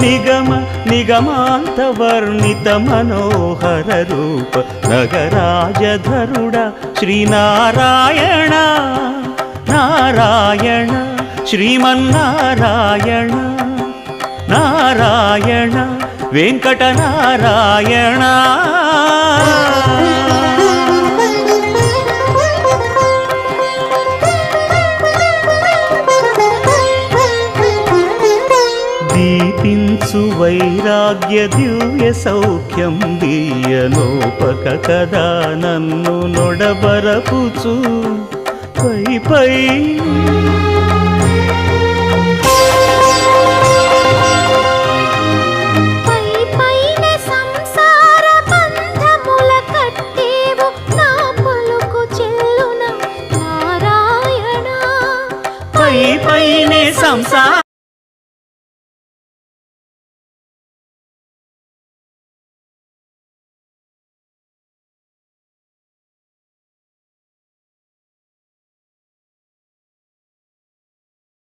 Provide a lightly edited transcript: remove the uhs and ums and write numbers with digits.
నిగమ నిగమాంతవర్ణిత మనోహర రూప నగరాజధరుడ శ్రీనారాయణ నారాయణ శ్రీమన్నారాయణ నారాయణ వెంకటనారాయణ. దీపించు వైరాగ్య దివ్య సౌఖ్యం దీయనోపక కదా నన్ను నొడబరపుచు పై పై